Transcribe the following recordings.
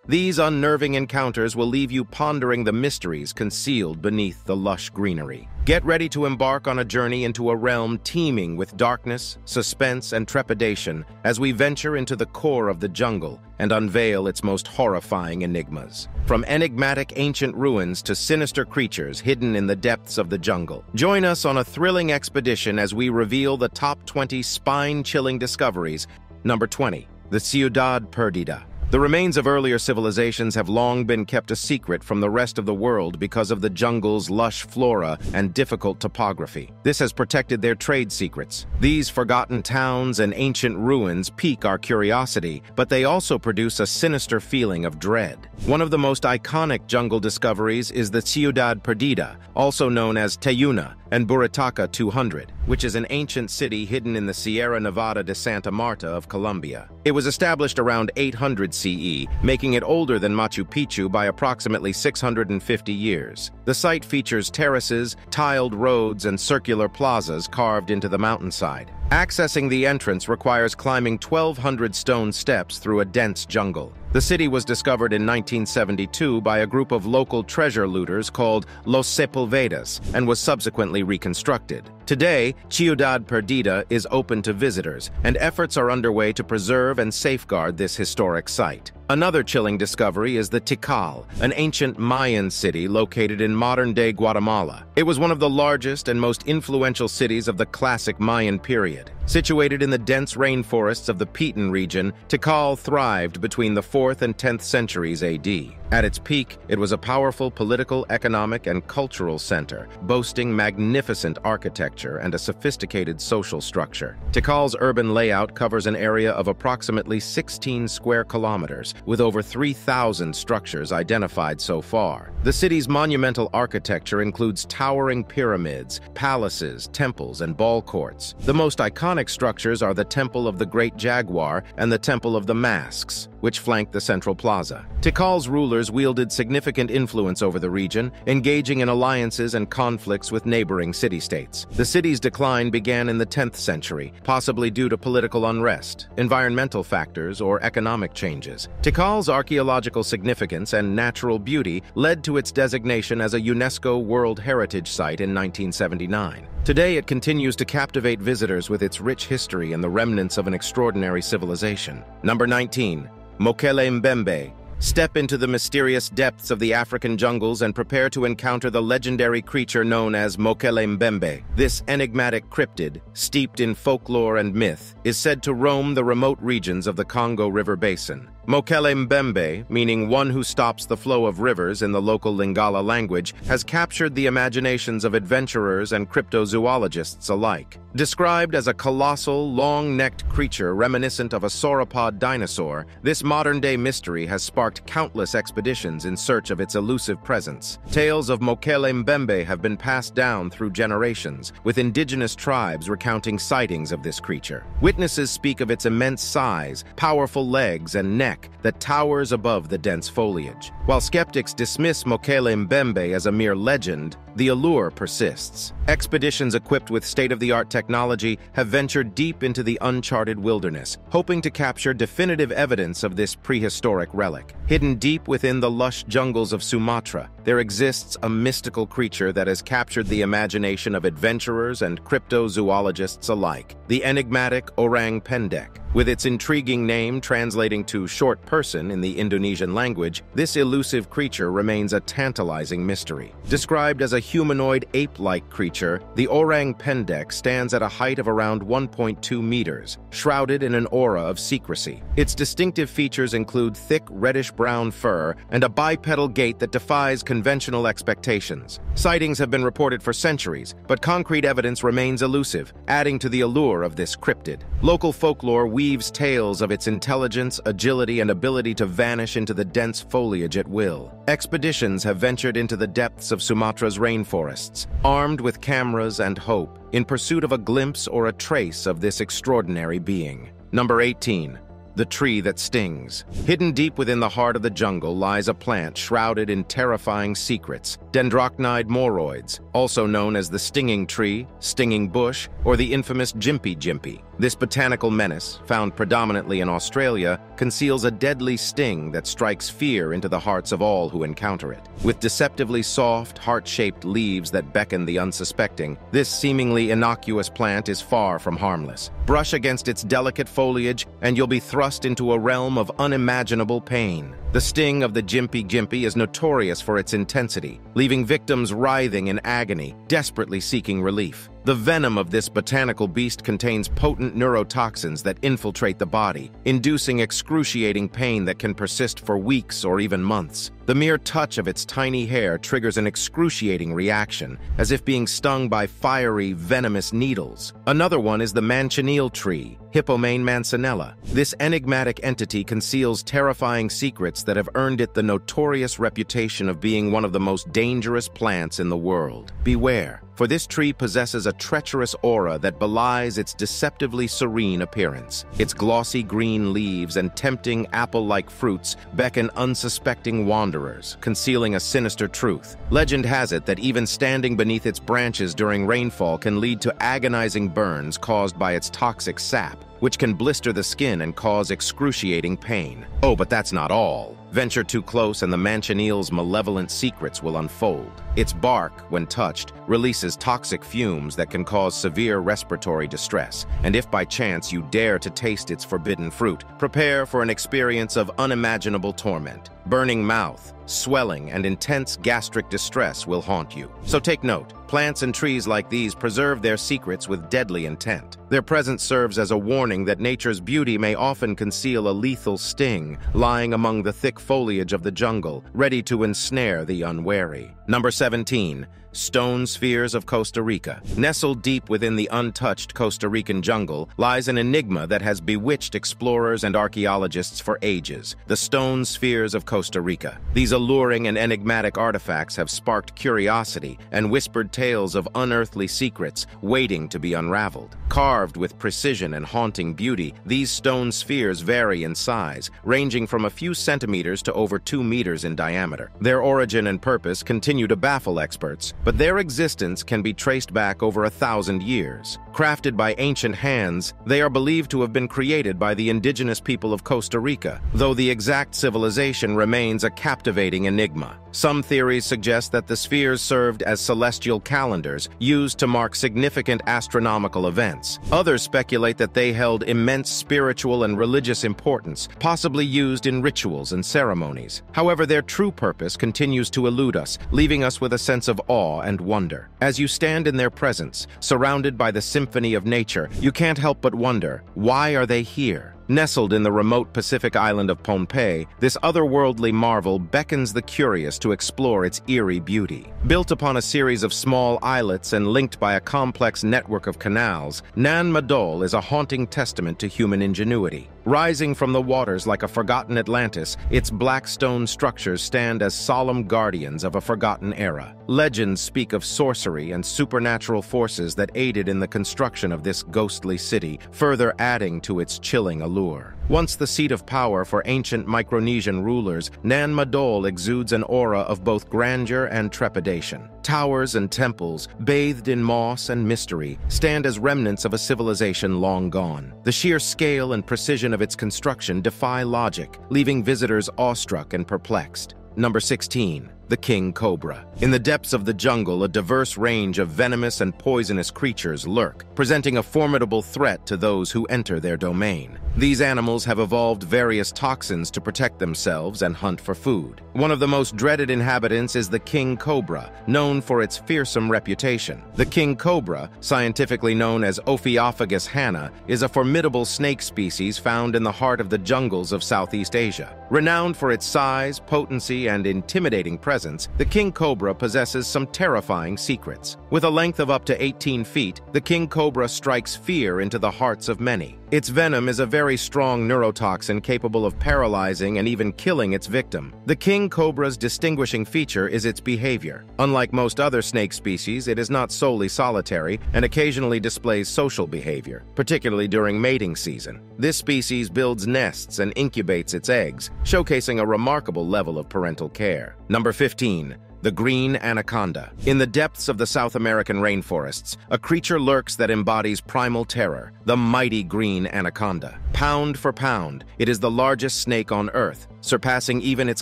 These unnerving encounters will leave you pondering the mysteries concealed beneath the lush greenery. Get ready to embark on a journey into a realm teeming with darkness, suspense, and trepidation as we venture into the core of the jungle and unveil its most horrifying enigmas. From enigmatic ancient ruins to sinister creatures hidden in the depths of the jungle. Join us on a thrilling expedition as we reveal the top 20 spine-chilling discoveries. Number 20. The Ciudad Perdida. The remains of earlier civilizations have long been kept a secret from the rest of the world because of the jungle's lush flora and difficult topography. This has protected their trade secrets. These forgotten towns and ancient ruins pique our curiosity, but they also produce a sinister feeling of dread. One of the most iconic jungle discoveries is the Ciudad Perdida, also known as Tayuna and Buritaca 200, which is an ancient city hidden in the Sierra Nevada de Santa Marta of Colombia. It was established around 800 CE, making it older than Machu Picchu by approximately 650 years. The site features terraces, tiled roads, and circular plazas carved into the mountainside. Accessing the entrance requires climbing 1,200 stone steps through a dense jungle. The city was discovered in 1972 by a group of local treasure looters called Los Sepulvedas and was subsequently reconstructed. Today, Ciudad Perdida is open to visitors, and efforts are underway to preserve and safeguard this historic site. Another chilling discovery is the Tikal, an ancient Mayan city located in modern-day Guatemala. It was one of the largest and most influential cities of the classic Mayan period. Situated in the dense rainforests of the Piton region, Tikal thrived between the 4th and 10th centuries AD. At its peak, it was a powerful political, economic, and cultural center, boasting magnificent architecture and a sophisticated social structure. Tikal's urban layout covers an area of approximately 16 square kilometers, with over 3,000 structures identified so far. The city's monumental architecture includes towering pyramids, palaces, temples, and ball courts. The most iconic structures are the Temple of the Great Jaguar and the Temple of the Masks, which flank the central plaza. Tikal's rulers wielded significant influence over the region, engaging in alliances and conflicts with neighboring city-states. The city's decline began in the 10th century, possibly due to political unrest, environmental factors, or economic changes. Tikal's archaeological significance and natural beauty led to its designation as a UNESCO World Heritage Site in 1979. Today, it continues to captivate visitors with its rich history and the remnants of an extraordinary civilization. Number 19. Mokelem Mbembe. Step into the mysterious depths of the African jungles and prepare to encounter the legendary creature known as Mokelem Mbembe. This enigmatic cryptid, steeped in folklore and myth, is said to roam the remote regions of the Congo River Basin. Mokelem Mbembe, meaning one who stops the flow of rivers in the local Lingala language, has captured the imaginations of adventurers and cryptozoologists alike. Described as a colossal, long-necked creature reminiscent of a sauropod dinosaur, this modern-day mystery has sparked countless expeditions in search of its elusive presence. Tales of Mokelem Mbembe have been passed down through generations, with indigenous tribes recounting sightings of this creature. Witnesses speak of its immense size, powerful legs, and neck that towers above the dense foliage. While skeptics dismiss Mokelem Mbembe as a mere legend, the allure persists. Expeditions equipped with state-of-the-art technology have ventured deep into the uncharted wilderness, hoping to capture definitive evidence of this prehistoric relic. Hidden deep within the lush jungles of Sumatra, there exists a mystical creature that has captured the imagination of adventurers and cryptozoologists alike, the enigmatic orang pendek. With its intriguing name translating to short person in the Indonesian language, this elusive creature remains a tantalizing mystery. Described as a humanoid ape-like creature, the orang pendek stands at a height of around 1.2 meters, shrouded in an aura of secrecy. Its distinctive features include thick reddish-brown fur and a bipedal gait that defies conventional expectations. Sightings have been reported for centuries, but concrete evidence remains elusive, adding to the allure of this cryptid. Local folklore weaves tales of its intelligence, agility, and ability to vanish into the dense foliage at will. Expeditions have ventured into the depths of Sumatra's rainforests, armed with cameras and hope, in pursuit of a glimpse or a trace of this extraordinary being. Number 18. the tree that stings. Hidden deep within the heart of the jungle lies a plant shrouded in terrifying secrets, dendrocnide moroids, also known as the stinging tree, stinging bush, or the infamous gympie gympie. This botanical menace, found predominantly in Australia, conceals a deadly sting that strikes fear into the hearts of all who encounter it. With deceptively soft, heart-shaped leaves that beckon the unsuspecting, this seemingly innocuous plant is far from harmless. Brush against its delicate foliage, and you'll be thrust into a realm of unimaginable pain. The sting of the gympie gympie is notorious for its intensity, leaving victims writhing in agony, desperately seeking relief. The venom of this botanical beast contains potent neurotoxins that infiltrate the body, inducing excruciating pain that can persist for weeks or even months. The mere touch of its tiny hair triggers an excruciating reaction, as if being stung by fiery, venomous needles. Another one is the manchineel tree, Hippomane mancinella. This enigmatic entity conceals terrifying secrets that have earned it the notorious reputation of being one of the most dangerous plants in the world. Beware, for this tree possesses a treacherous aura that belies its deceptively serene appearance. Its glossy green leaves and tempting apple-like fruits beckon unsuspecting wanderers, concealing a sinister truth. Legend has it that even standing beneath its branches during rainfall can lead to agonizing burns caused by its toxic sap, which can blister the skin and cause excruciating pain. Oh, but that's not all. Venture too close and the manchineel's malevolent secrets will unfold. Its bark, when touched, releases toxic fumes that can cause severe respiratory distress. And if by chance you dare to taste its forbidden fruit, prepare for an experience of unimaginable torment. Burning mouth, swelling, and intense gastric distress will haunt you. So take note, plants and trees like these preserve their secrets with deadly intent. Their presence serves as a warning that nature's beauty may often conceal a lethal sting lying among the thick foliage of the jungle, ready to ensnare the unwary. Number 17. Stone spheres of Costa Rica. Nestled deep within the untouched Costa Rican jungle lies an enigma that has bewitched explorers and archaeologists for ages: the stone spheres of Costa Rica. These alluring and enigmatic artifacts have sparked curiosity and whispered tales of unearthly secrets waiting to be unraveled. Carved with precision and haunting beauty, these stone spheres vary in size, ranging from a few centimeters to over 2 meters in diameter. Their origin and purpose continue to baffle experts, but their existence can be traced back over 1,000 years. Crafted by ancient hands, they are believed to have been created by the indigenous people of Costa Rica, though the exact civilization remains a captivating enigma. Some theories suggest that the spheres served as celestial calendars used to mark significant astronomical events. Others speculate that they held immense spiritual and religious importance, possibly used in rituals and ceremonies. However, their true purpose continues to elude us, leaving us with a sense of awe and wonder. As you stand in their presence, surrounded by the symphony of nature, you can't help but wonder, why are they here? Nestled in the remote Pacific island of Pohnpei, this otherworldly marvel beckons the curious to explore its eerie beauty. Built upon a series of small islets and linked by a complex network of canals, Nan Madol is a haunting testament to human ingenuity. Rising from the waters like a forgotten Atlantis, its black stone structures stand as solemn guardians of a forgotten era. Legends speak of sorcery and supernatural forces that aided in the construction of this ghostly city, further adding to its chilling allure. Once the seat of power for ancient Micronesian rulers, Nan Madol exudes an aura of both grandeur and trepidation. Towers and temples, bathed in moss and mystery, stand as remnants of a civilization long gone. The sheer scale and precision of its construction defy logic, leaving visitors awestruck and perplexed. Number 16. The King Cobra. In the depths of the jungle, a diverse range of venomous and poisonous creatures lurk, presenting a formidable threat to those who enter their domain. These animals have evolved various toxins to protect themselves and hunt for food. One of the most dreaded inhabitants is the King Cobra, known for its fearsome reputation. The King Cobra, scientifically known as Ophiophagus hanna, is a formidable snake species found in the heart of the jungles of Southeast Asia. Renowned for its size, potency, and intimidating presence, the King Cobra possesses some terrifying secrets. With a length of up to 18 feet, the King Cobra strikes fear into the hearts of many. Its venom is a very strong neurotoxin capable of paralyzing and even killing its victim. The king cobra's distinguishing feature is its behavior. Unlike most other snake species, it is not solely solitary and occasionally displays social behavior, particularly during mating season. This species builds nests and incubates its eggs, showcasing a remarkable level of parental care. Number 15. The Green Anaconda. In the depths of the South American rainforests, a creature lurks that embodies primal terror, the mighty Green Anaconda. Pound for pound, it is the largest snake on Earth, surpassing even its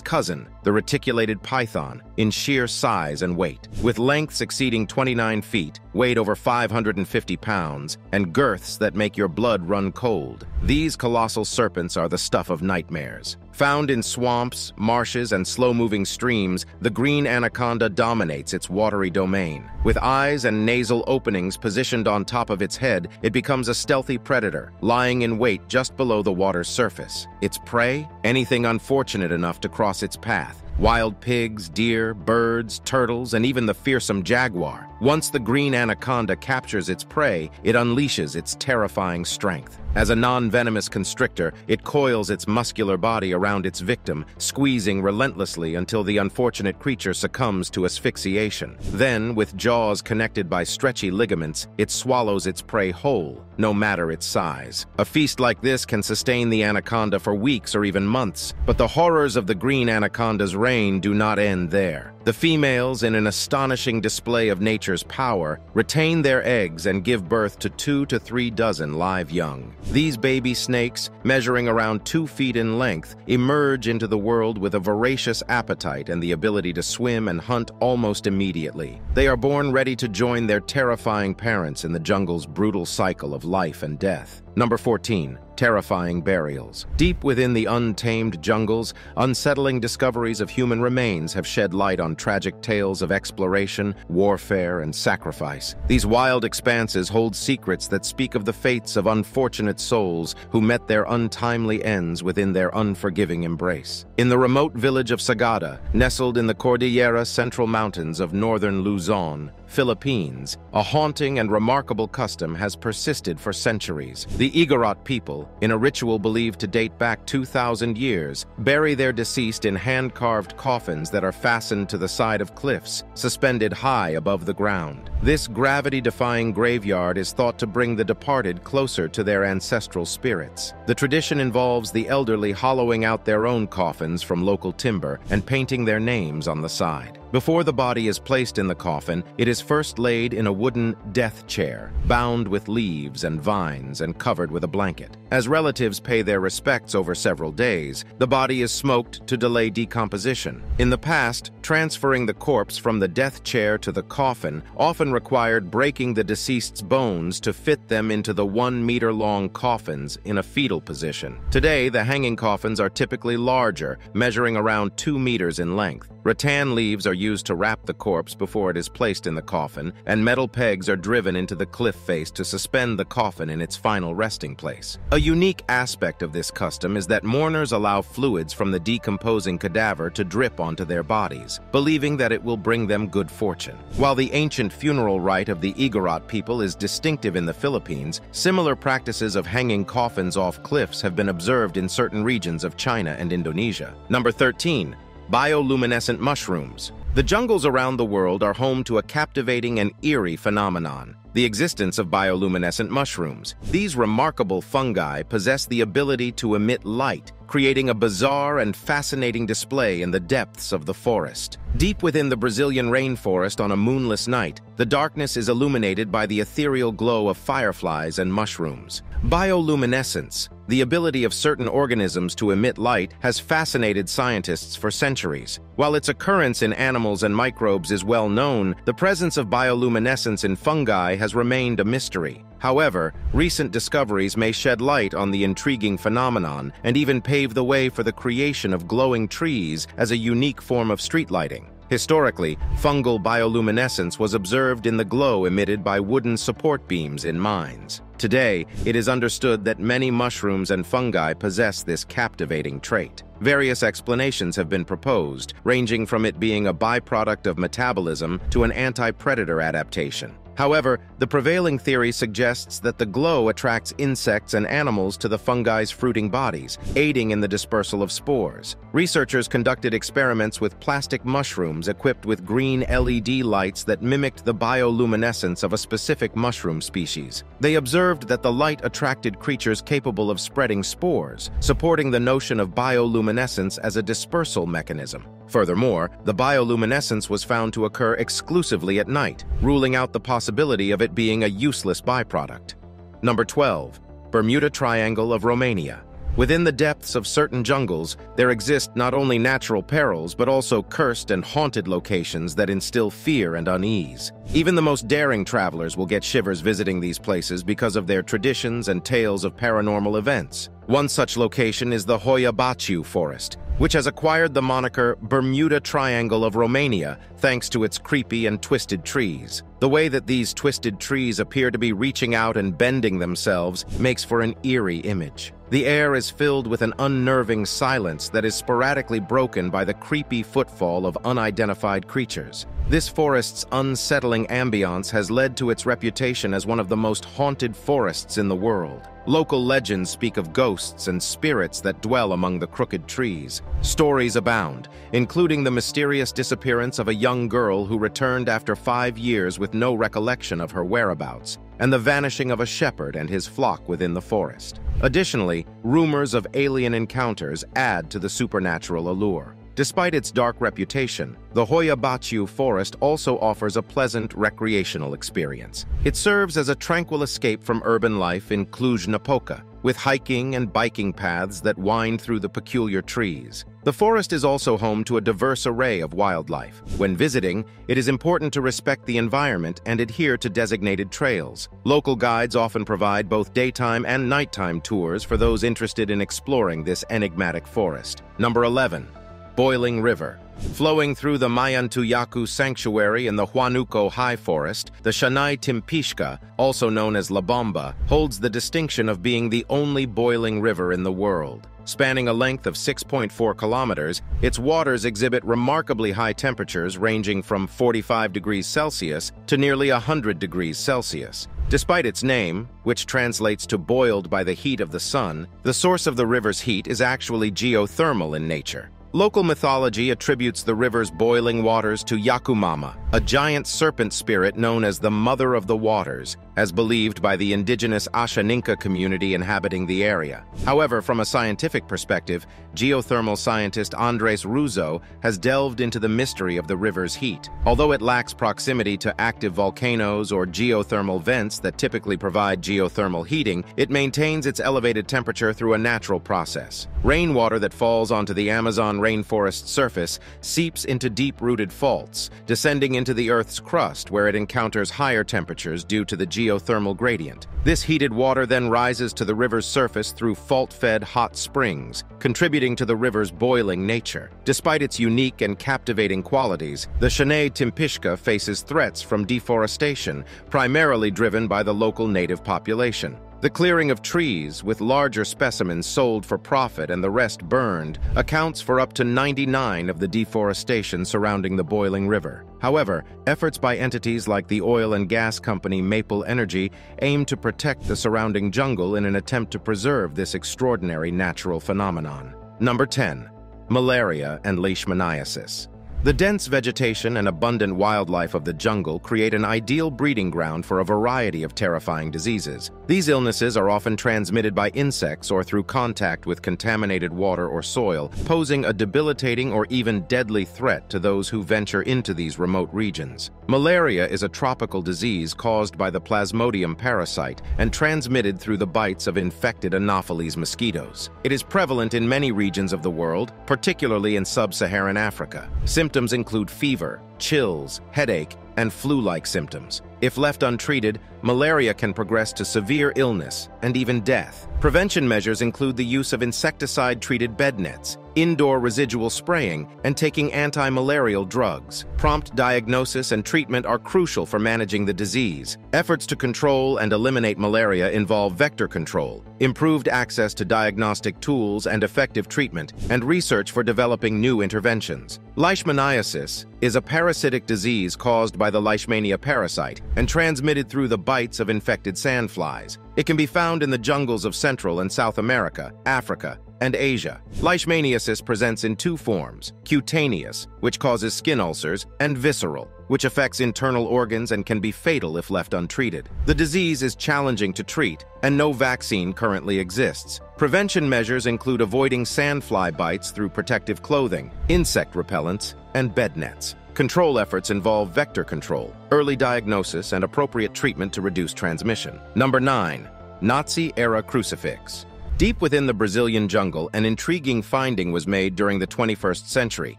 cousin, the reticulated python, in sheer size and weight. With lengths exceeding 29 feet, weight over 550 pounds, and girths that make your blood run cold, these colossal serpents are the stuff of nightmares. Found in swamps, marshes, and slow-moving streams, the Green Anaconda dominates its watery domain. With eyes and nasal openings positioned on top of its head, it becomes a stealthy predator, lying in wait just below the water's surface. Its prey? Anything unfortunate enough to cross its path. Wild pigs, deer, birds, turtles, and even the fearsome jaguar. Once the Green Anaconda captures its prey, it unleashes its terrifying strength. As a non-venomous constrictor, it coils its muscular body around its victim, squeezing relentlessly until the unfortunate creature succumbs to asphyxiation. Then, with jaws connected by stretchy ligaments, it swallows its prey whole, no matter its size. A feast like this can sustain the anaconda for weeks or even months, but the horrors of the Green Anaconda's reign do not end there. The females, in an astonishing display of nature's power, retain their eggs and give birth to 2 to 3 dozen live young. These baby snakes, measuring around 2 feet in length, emerge into the world with a voracious appetite and the ability to swim and hunt almost immediately. They are born ready to join their terrifying parents in the jungle's brutal cycle of life and death. Number 14. Terrifying burials. Deep within the untamed jungles, unsettling discoveries of human remains have shed light on tragic tales of exploration, warfare, and sacrifice. These wild expanses hold secrets that speak of the fates of unfortunate souls who met their untimely ends within their unforgiving embrace. In the remote village of Sagada, nestled in the Cordillera Central Mountains of northern Luzon, Philippines, a haunting and remarkable custom has persisted for centuries. The Igorot people, in a ritual believed to date back 2,000 years, bury their deceased in hand-carved coffins that are fastened to the side of cliffs, suspended high above the ground. This gravity-defying graveyard is thought to bring the departed closer to their ancestral spirits. The tradition involves the elderly hollowing out their own coffins from local timber and painting their names on the side. Before the body is placed in the coffin, it is first laid in a wooden death chair, bound with leaves and vines and covered with a blanket. As relatives pay their respects over several days, the body is smoked to delay decomposition. In the past, transferring the corpse from the death chair to the coffin often required breaking the deceased's bones to fit them into the 1-meter-long coffins in a fetal position. Today, the hanging coffins are typically larger, measuring around 2 meters in length. Rattan leaves are used to wrap the corpse before it is placed in the coffin, and metal pegs are driven into the cliff face to suspend the coffin in its final resting place. A unique aspect of this custom is that mourners allow fluids from the decomposing cadaver to drip onto their bodies, believing that it will bring them good fortune. While the ancient funeral rite of the Igorot people is distinctive in the Philippines, similar practices of hanging coffins off cliffs have been observed in certain regions of China and Indonesia. Number 13. Bioluminescent mushrooms. The jungles around the world are home to a captivating and eerie phenomenon: the existence of bioluminescent mushrooms. These remarkable fungi possess the ability to emit light, creating a bizarre and fascinating display in the depths of the forest. Deep within the Brazilian rainforest on a moonless night, the darkness is illuminated by the ethereal glow of fireflies and mushrooms. Bioluminescence, the ability of certain organisms to emit light, has fascinated scientists for centuries. While its occurrence in animals and microbes is well known, the presence of bioluminescence in fungi has remained a mystery. However, recent discoveries may shed light on the intriguing phenomenon and even pave the way for the creation of glowing trees as a unique form of street lighting. Historically, fungal bioluminescence was observed in the glow emitted by wooden support beams in mines. Today, it is understood that many mushrooms and fungi possess this captivating trait. Various explanations have been proposed, ranging from it being a byproduct of metabolism to an anti-predator adaptation. However, the prevailing theory suggests that the glow attracts insects and animals to the fungi's fruiting bodies, aiding in the dispersal of spores. Researchers conducted experiments with plastic mushrooms equipped with green LED lights that mimicked the bioluminescence of a specific mushroom species. They observed that the light attracted creatures capable of spreading spores, supporting the notion of bioluminescence as a dispersal mechanism. Furthermore, the bioluminescence was found to occur exclusively at night, ruling out the possibility of it being a useless byproduct. Number 12. Bermuda Triangle of Romania. Within the depths of certain jungles, there exist not only natural perils but also cursed and haunted locations that instill fear and unease. Even the most daring travelers will get shivers visiting these places because of their traditions and tales of paranormal events. One such location is the Hoia Baciu forest, which has acquired the moniker Bermuda Triangle of Romania thanks to its creepy and twisted trees. The way that these twisted trees appear to be reaching out and bending themselves makes for an eerie image. The air is filled with an unnerving silence that is sporadically broken by the creepy footfall of unidentified creatures. This forest's unsettling ambiance has led to its reputation as one of the most haunted forests in the world. Local legends speak of ghosts and spirits that dwell among the crooked trees. Stories abound, including the mysterious disappearance of a young girl who returned after 5 years with no recollection of her whereabouts, and the vanishing of a shepherd and his flock within the forest. Additionally, rumors of alien encounters add to the supernatural allure. Despite its dark reputation, the Hoia Baciu forest also offers a pleasant recreational experience. It serves as a tranquil escape from urban life in Cluj-Napoca, with hiking and biking paths that wind through the peculiar trees. The forest is also home to a diverse array of wildlife. When visiting, it is important to respect the environment and adhere to designated trails. Local guides often provide both daytime and nighttime tours for those interested in exploring this enigmatic forest. Number 11. Boiling River. Flowing through the Mayantuyaku Sanctuary in the Huanuco High Forest, the Shanai Timpishka, also known as La Bomba, holds the distinction of being the only boiling river in the world. Spanning a length of 6.4 kilometers, its waters exhibit remarkably high temperatures ranging from 45 degrees Celsius to nearly 100 degrees Celsius. Despite its name, which translates to boiled by the heat of the sun, the source of the river's heat is actually geothermal in nature. Local mythology attributes the river's boiling waters to Yakumama, a giant serpent spirit known as the Mother of the Waters, as believed by the indigenous Ashaninka community inhabiting the area. However, from a scientific perspective, geothermal scientist Andres Ruzo has delved into the mystery of the river's heat. Although it lacks proximity to active volcanoes or geothermal vents that typically provide geothermal heating, it maintains its elevated temperature through a natural process. Rainwater that falls onto the Amazon rainforest surface seeps into deep-rooted faults, descending into the Earth's crust where it encounters higher temperatures due to the geothermal gradient. This heated water then rises to the river's surface through fault-fed hot springs, contributing to the river's boiling nature. Despite its unique and captivating qualities, the Shanai Timpishka faces threats from deforestation, primarily driven by the local native population. The clearing of trees, with larger specimens sold for profit and the rest burned, accounts for up to 99% of the deforestation surrounding the boiling river. However, efforts by entities like the oil and gas company Maple Energy aim to protect the surrounding jungle in an attempt to preserve this extraordinary natural phenomenon. Number 10. Malaria and Leishmaniasis. The dense vegetation and abundant wildlife of the jungle create an ideal breeding ground for a variety of terrifying diseases. These illnesses are often transmitted by insects or through contact with contaminated water or soil, posing a debilitating or even deadly threat to those who venture into these remote regions. Malaria is a tropical disease caused by the Plasmodium parasite and transmitted through the bites of infected Anopheles mosquitoes. It is prevalent in many regions of the world, particularly in sub-Saharan Africa. Symptoms include fever, chills, headache, and flu-like symptoms. If left untreated, malaria can progress to severe illness and even death. Prevention measures include the use of insecticide-treated bed nets, indoor residual spraying, and taking anti-malarial drugs. Prompt diagnosis and treatment are crucial for managing the disease. Efforts to control and eliminate malaria involve vector control, improved access to diagnostic tools and effective treatment, and research for developing new interventions. Leishmaniasis is a parasitic disease caused by the Leishmania parasite and transmitted through the bites of infected sandflies. It can be found in the jungles of Central and South America, Africa, and Asia. Leishmaniasis presents in two forms: cutaneous, which causes skin ulcers, and visceral, which affects internal organs and can be fatal if left untreated. The disease is challenging to treat, and no vaccine currently exists. Prevention measures include avoiding sandfly bites through protective clothing, insect repellents, and bed nets. Control efforts involve vector control, early diagnosis, and appropriate treatment to reduce transmission. Number 9. Naziera Crucifix. Deep within the Brazilian jungle, an intriguing finding was made during the 21st century.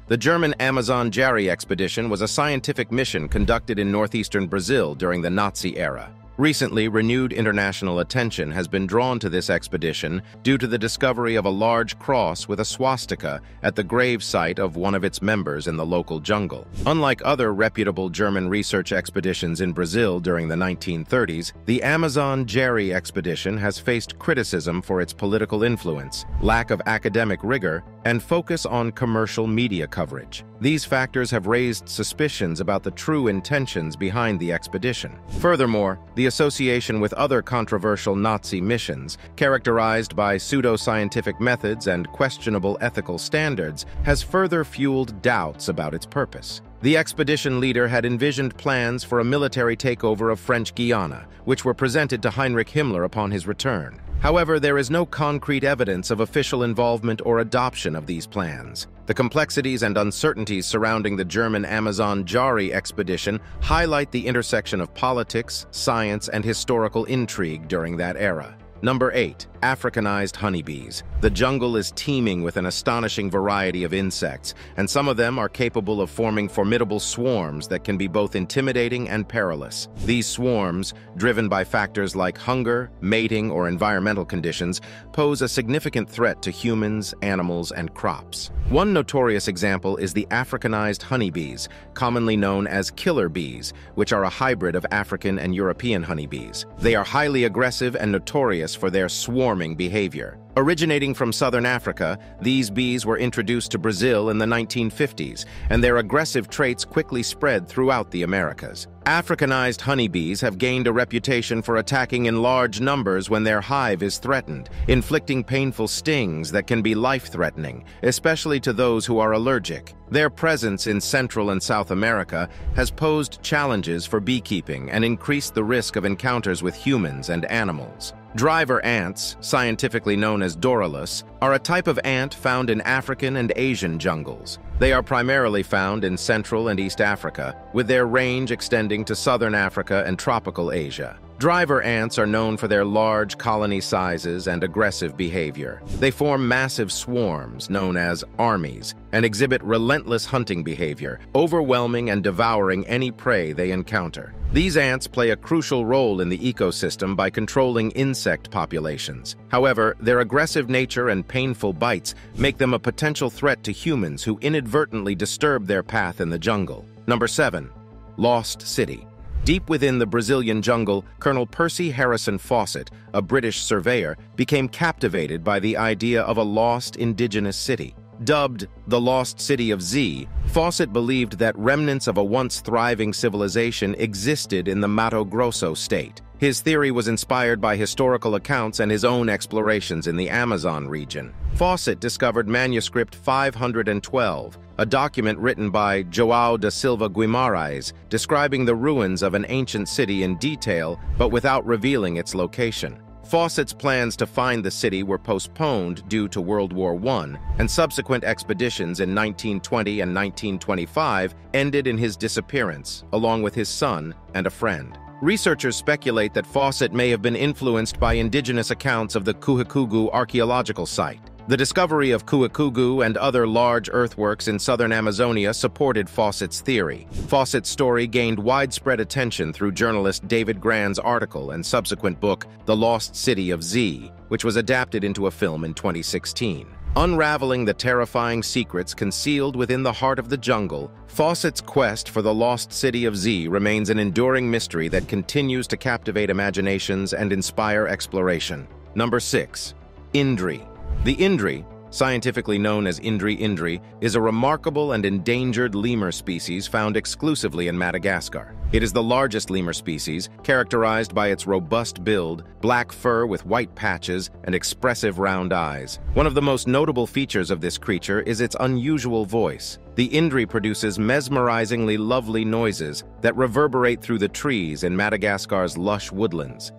The German Amazon Jari expedition was a scientific mission conducted in northeastern Brazil during the Nazi era. Recently, renewed international attention has been drawn to this expedition due to the discovery of a large cross with a swastika at the grave site of one of its members in the local jungle. Unlike other reputable German research expeditions in Brazil during the 1930s, the Amazon Jari expedition has faced criticism for its political influence, lack of academic rigor, and focus on commercial media coverage. These factors have raised suspicions about the true intentions behind the expedition. Furthermore, the association with other controversial Nazi missions, characterized by pseudoscientific methods and questionable ethical standards, has further fueled doubts about its purpose. The expedition leader had envisioned plans for a military takeover of French Guiana, which were presented to Heinrich Himmler upon his return. However, there is no concrete evidence of official involvement or adoption of these plans. The complexities and uncertainties surrounding the German Amazon Jari expedition highlight the intersection of politics, science, and historical intrigue during that era. Number 8. Africanized honeybees. The jungle is teeming with an astonishing variety of insects, and some of them are capable of forming formidable swarms that can be both intimidating and perilous. These swarms, driven by factors like hunger, mating, or environmental conditions, pose a significant threat to humans, animals, and crops. One notorious example is the Africanized honeybees, commonly known as killer bees, which are a hybrid of African and European honeybees. They are highly aggressive and notorious for their swarming behavior. Originating from southern Africa, these bees were introduced to Brazil in the 1950s, and their aggressive traits quickly spread throughout the Americas. Africanized honeybees have gained a reputation for attacking in large numbers when their hive is threatened, inflicting painful stings that can be life-threatening, especially to those who are allergic. Their presence in Central and South America has posed challenges for beekeeping and increased the risk of encounters with humans and animals. Driver ants, scientifically known as Doralus, are a type of ant found in African and Asian jungles. They are primarily found in Central and East Africa, with their range extending to Southern Africa and tropical Asia. Driver ants are known for their large colony sizes and aggressive behavior. They form massive swarms, known as armies, and exhibit relentless hunting behavior, overwhelming and devouring any prey they encounter. These ants play a crucial role in the ecosystem by controlling insect populations. However, their aggressive nature and painful bites make them a potential threat to humans who inadvertently disturb their path in the jungle. Number 7. Lost City. Deep within the Brazilian jungle, Colonel Percy Harrison Fawcett, a British surveyor, became captivated by the idea of a lost indigenous city. Dubbed the Lost City of Z, Fawcett believed that remnants of a once thriving civilization existed in the Mato Grosso state. His theory was inspired by historical accounts and his own explorations in the Amazon region. Fawcett discovered manuscript 512, a document written by João da Silva Guimarães, describing the ruins of an ancient city in detail, but without revealing its location. Fawcett's plans to find the city were postponed due to World War I, and subsequent expeditions in 1920 and 1925 ended in his disappearance, along with his son and a friend. Researchers speculate that Fawcett may have been influenced by indigenous accounts of the Cuicugu archaeological site. The discovery of Cuicugu and other large earthworks in southern Amazonia supported Fawcett's theory. Fawcett's story gained widespread attention through journalist David Grann's article and subsequent book, The Lost City of Z, which was adapted into a film in 2016. Unraveling the terrifying secrets concealed within the heart of the jungle, Fawcett's quest for the lost city of Z remains an enduring mystery that continues to captivate imaginations and inspire exploration. Number 6. Indri. The Indri, scientifically known as Indri indri, is a remarkable and endangered lemur species found exclusively in Madagascar. It is the largest lemur species, characterized by its robust build, black fur with white patches, and expressive round eyes. One of the most notable features of this creature is its unusual voice. The Indri produces mesmerizingly lovely noises that reverberate through the trees in Madagascar's lush woodlands.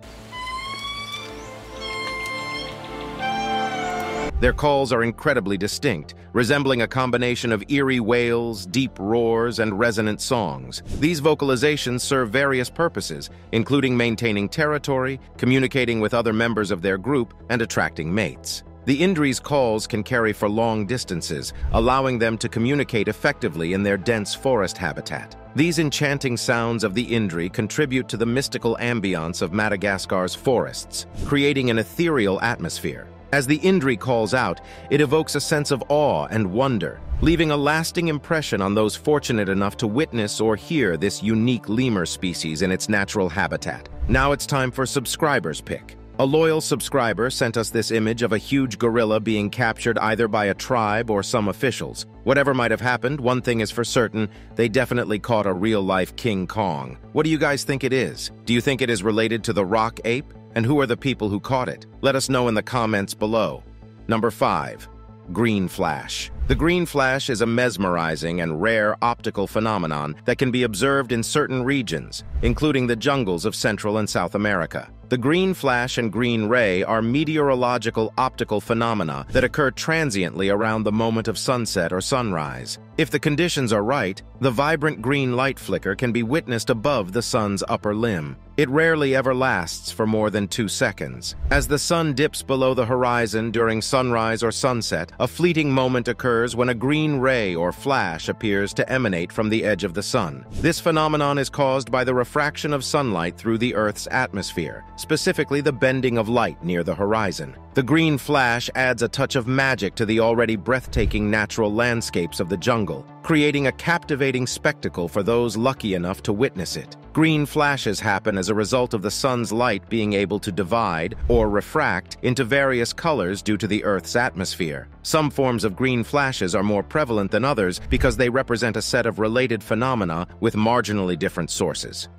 Their calls are incredibly distinct, resembling a combination of eerie wails, deep roars, and resonant songs. These vocalizations serve various purposes, including maintaining territory, communicating with other members of their group, and attracting mates. The Indri's calls can carry for long distances, allowing them to communicate effectively in their dense forest habitat. These enchanting sounds of the Indri contribute to the mystical ambiance of Madagascar's forests, creating an ethereal atmosphere. As the Indri calls out, it evokes a sense of awe and wonder, leaving a lasting impression on those fortunate enough to witness or hear this unique lemur species in its natural habitat. Now it's time for Subscriber's Pick. A loyal subscriber sent us this image of a huge gorilla being captured either by a tribe or some officials. Whatever might have happened, one thing is for certain, they definitely caught a real-life King Kong. What do you guys think it is? Do you think it is related to the rock ape? And who are the people who caught it? Let us know in the comments below. Number 5. Green flash. The green flash is a mesmerizing and rare optical phenomenon that can be observed in certain regions, including the jungles of Central and South America. The green flash and green ray are meteorological optical phenomena that occur transiently around the moment of sunset or sunrise. If the conditions are right, the vibrant green light flicker can be witnessed above the sun's upper limb. It rarely ever lasts for more than 2 seconds. As the sun dips below the horizon during sunrise or sunset, a fleeting moment occurs when a green ray or flash appears to emanate from the edge of the sun. This phenomenon is caused by the refraction of sunlight through the Earth's atmosphere, specifically the bending of light near the horizon. The green flash adds a touch of magic to the already breathtaking natural landscapes of the jungle, creating a captivating spectacle for those lucky enough to witness it. Green flashes happen as a result of the sun's light being able to divide or refract into various colors due to the Earth's atmosphere. Some forms of green flashes are more prevalent than others because they represent a set of related phenomena with marginally different sources.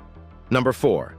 Number 4.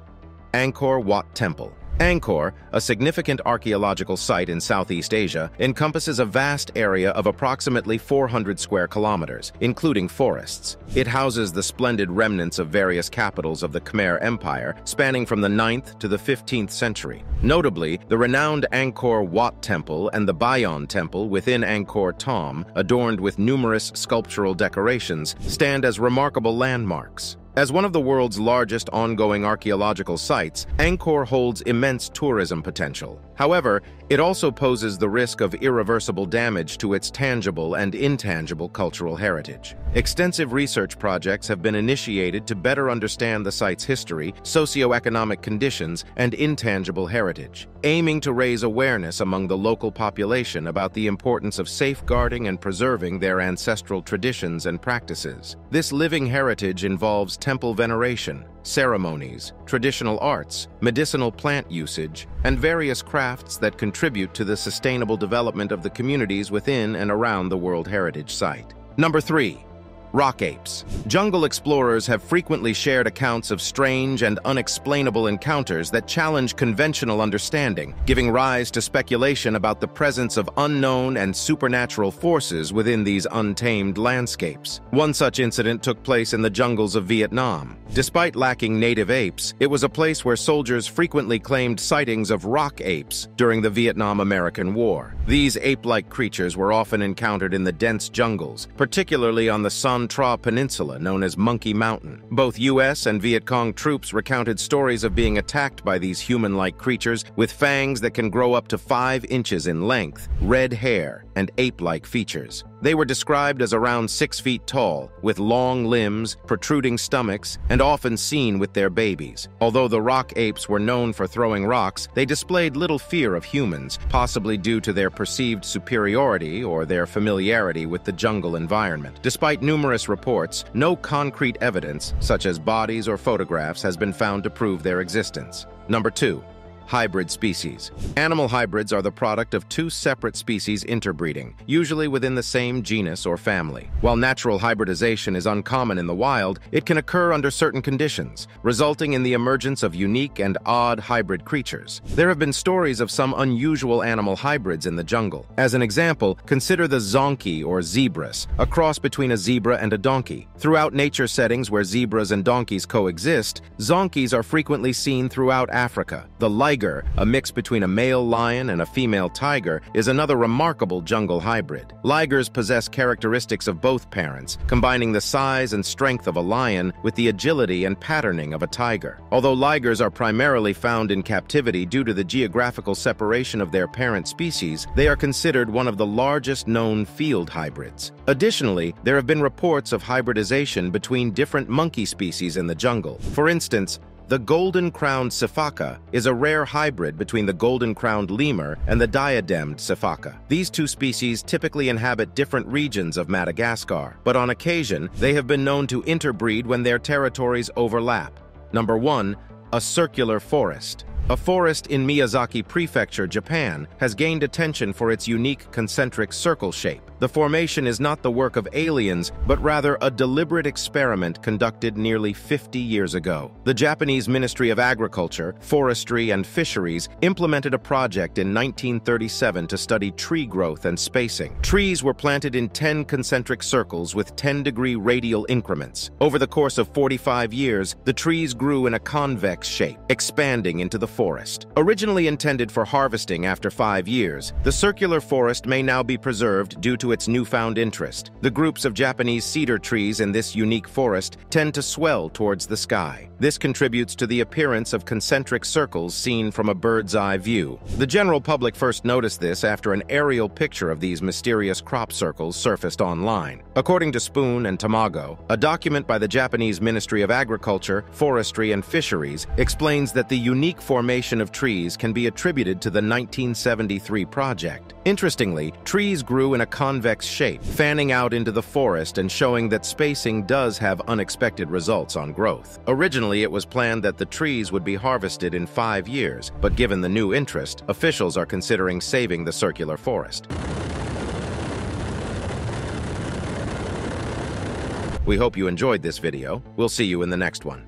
Angkor Wat Temple. Angkor, a significant archaeological site in Southeast Asia, encompasses a vast area of approximately 400 square kilometers, including forests. It houses the splendid remnants of various capitals of the Khmer Empire, spanning from the 9th to the 15th century. Notably, the renowned Angkor Wat Temple and the Bayon Temple within Angkor Thom, adorned with numerous sculptural decorations, stand as remarkable landmarks. As one of the world's largest ongoing archaeological sites, Angkor holds immense tourism potential. However, it also poses the risk of irreversible damage to its tangible and intangible cultural heritage. Extensive research projects have been initiated to better understand the site's history, socioeconomic conditions, and intangible heritage, aiming to raise awareness among the local population about the importance of safeguarding and preserving their ancestral traditions and practices. This living heritage involves temple veneration, ceremonies, traditional arts, medicinal plant usage, and various crafts that contribute to the sustainable development of the communities within and around the World Heritage Site. Number 3. Rock apes. Jungle explorers have frequently shared accounts of strange and unexplainable encounters that challenge conventional understanding, giving rise to speculation about the presence of unknown and supernatural forces within these untamed landscapes. One such incident took place in the jungles of Vietnam. Despite lacking native apes, it was a place where soldiers frequently claimed sightings of rock apes during the Vietnam-American War. These ape-like creatures were often encountered in the dense jungles, particularly on the Son Tra Peninsula known as Monkey Mountain. Both U.S. and Viet Cong troops recounted stories of being attacked by these human-like creatures with fangs that can grow up to 5 inches in length, red hair, and ape-like features. They were described as around 6 feet tall, with long limbs, protruding stomachs, and often seen with their babies. Although the rock apes were known for throwing rocks, they displayed little fear of humans, possibly due to their perceived superiority or their familiarity with the jungle environment. Despite numerous reports, no concrete evidence, such as bodies or photographs, has been found to prove their existence. Number 2. Hybrid species. Animal hybrids are the product of two separate species interbreeding, usually within the same genus or family. While natural hybridization is uncommon in the wild, it can occur under certain conditions, resulting in the emergence of unique and odd hybrid creatures. There have been stories of some unusual animal hybrids in the jungle. As an example, consider the zonkey or zebras, a cross between a zebra and a donkey. Throughout nature settings where zebras and donkeys coexist, zonkeys are frequently seen throughout Africa. The liger, a mix between a male lion and a female tiger, is another remarkable jungle hybrid. Ligers possess characteristics of both parents, combining the size and strength of a lion with the agility and patterning of a tiger. Although ligers are primarily found in captivity due to the geographical separation of their parent species, they are considered one of the largest known field hybrids. Additionally, there have been reports of hybridization between different monkey species in the jungle. For instance, the golden-crowned sifaka is a rare hybrid between the golden-crowned lemur and the diademed sifaka. These two species typically inhabit different regions of Madagascar, but on occasion, they have been known to interbreed when their territories overlap. Number 1. A circular forest. A forest in Miyazaki Prefecture, Japan, has gained attention for its unique concentric circle shape. The formation is not the work of aliens, but rather a deliberate experiment conducted nearly 50 years ago. The Japanese Ministry of Agriculture, Forestry, and Fisheries implemented a project in 1937 to study tree growth and spacing. Trees were planted in 10 concentric circles with 10-degree radial increments. Over the course of 45 years, the trees grew in a convex shape, expanding into the forest. Originally intended for harvesting after 5 years, the circular forest may now be preserved due to its newfound interest. The groups of Japanese cedar trees in this unique forest tend to swell towards the sky. This contributes to the appearance of concentric circles seen from a bird's-eye view. The general public first noticed this after an aerial picture of these mysterious crop circles surfaced online. According to Spoon and Tamago, a document by the Japanese Ministry of Agriculture, Forestry, and Fisheries explains that the unique formation of trees can be attributed to the 1973 project. Interestingly, trees grew in a convex shape, fanning out into the forest and showing that spacing does have unexpected results on growth. Originally, it was planned that the trees would be harvested in 5 years, but given the new interest, officials are considering saving the circular forest. We hope you enjoyed this video. We'll see you in the next one.